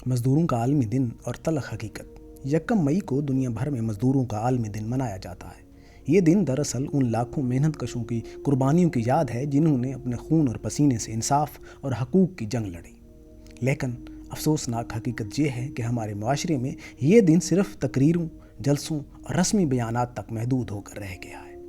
मज़दूरों का आलमी दिन और तल्ख़ हकीकत। 1 मई को दुनिया भर में मज़दूरों का आलमी दिन मनाया जाता है। ये दिन दरअसल उन लाखों मेहनत कशों की कुर्बानियों की याद है जिन्होंने अपने खून और पसीने से इंसाफ और हकूक़ की जंग लड़ी। लेकिन अफसोसनाक हकीकत ये है कि हमारे माशरे में ये दिन सिर्फ़ तकरीरों, जलसों और रस्मी बयानात तक महदूद होकर रह गया है।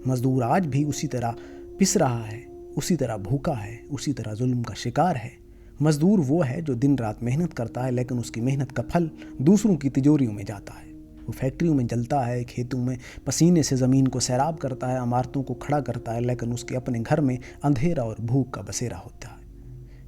मज़दूर आज भी उसी तरह पिस रहा है, उसी तरह भूखा है, उसी तरह जुल्म का शिकार है। मज़दूर वो है जो दिन रात मेहनत करता है, लेकिन उसकी मेहनत का फल दूसरों की तिजोरियों में जाता है। वो फैक्ट्रियों में जलता है, खेतों में पसीने से ज़मीन को सैराब करता है, इमारतों को खड़ा करता है, लेकिन उसके अपने घर में अंधेरा और भूख का बसेरा होता है।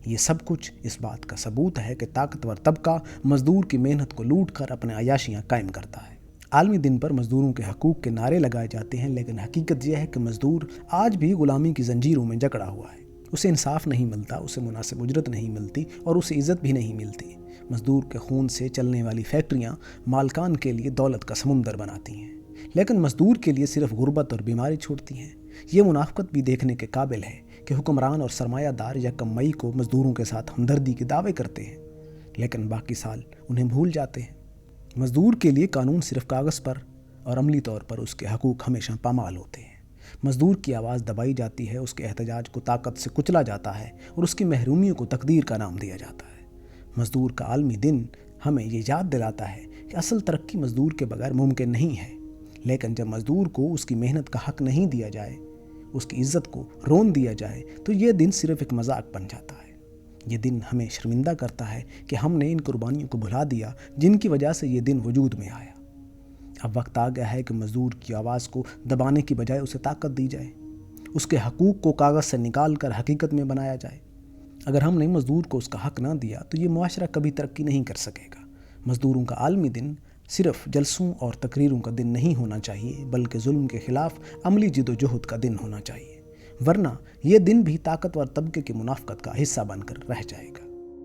ये सब कुछ इस बात का सबूत है कि ताकतवर तबका मज़दूर की मेहनत को लूट कर अपने अयाशियाँ कायम करता है। आलमी दिन पर मज़दूरों के हकूक़ के नारे लगाए जाते हैं, लेकिन हकीकत यह है कि मज़दूर आज भी ग़ुलामी की ज़ंजीरों में जकड़ा हुआ है। उसे इंसाफ नहीं मिलता, उसे मुनासिब उजरत नहीं मिलती और उसे इज़्ज़त भी नहीं मिलती। मज़दूर के खून से चलने वाली फैक्ट्रियाँ मालकान के लिए दौलत का समुंदर बनाती हैं, लेकिन मज़दूर के लिए सिर्फ गुर्बत और बीमारी छोड़ती हैं। ये मुनाफ़क़त भी देखने के काबिल है कि हुक्मरान और सरमायादार 1 मई को मज़दूरों के साथ हमदर्दी के दावे करते हैं, लेकिन बाकी साल उन्हें भूल जाते हैं। मज़दूर के लिए कानून सिर्फ कागज़ पर और अमली तौर पर उसके हकूक़ हमेशा पामाल होते हैं। मज़दूर की आवाज़ दबाई जाती है, उसके एहतजाज को ताकत से कुचला जाता है और उसकी महरूमियों को तकदीर का नाम दिया जाता है। मज़दूर का आलमी दिन हमें ये याद दिलाता है कि असल तरक्की मज़दूर के बगैर मुमकिन नहीं है, लेकिन जब मज़दूर को उसकी मेहनत का हक़ नहीं दिया जाए, उसकी इज़्ज़त को रोन दिया जाए, तो ये दिन सिर्फ एक मजाक बन जाता है। ये दिन हमें शर्मिंदा करता है कि हमने इन कुर्बानियों को भुला दिया जिनकी वजह से ये दिन वजूद में आया। अब वक्त आ गया है कि मज़दूर की आवाज़ को दबाने की बजाय उसे ताकत दी जाए, उसके हकूक़ को कागज़ से निकाल कर हकीकत में बनाया जाए। अगर हमने मज़दूर को उसका हक़ ना दिया तो ये मुआशरा कभी तरक्की नहीं कर सकेगा। मज़दूरों का आलमी दिन सिर्फ जलसों और तकरीरों का दिन नहीं होना चाहिए, बल्कि जुल्म के ख़िलाफ़ अमली जिदोजहद का दिन होना चाहिए, वरना ये दिन भी ताकतवर तबके की मुनाफ़क़त का हिस्सा बनकर रह जाएगा।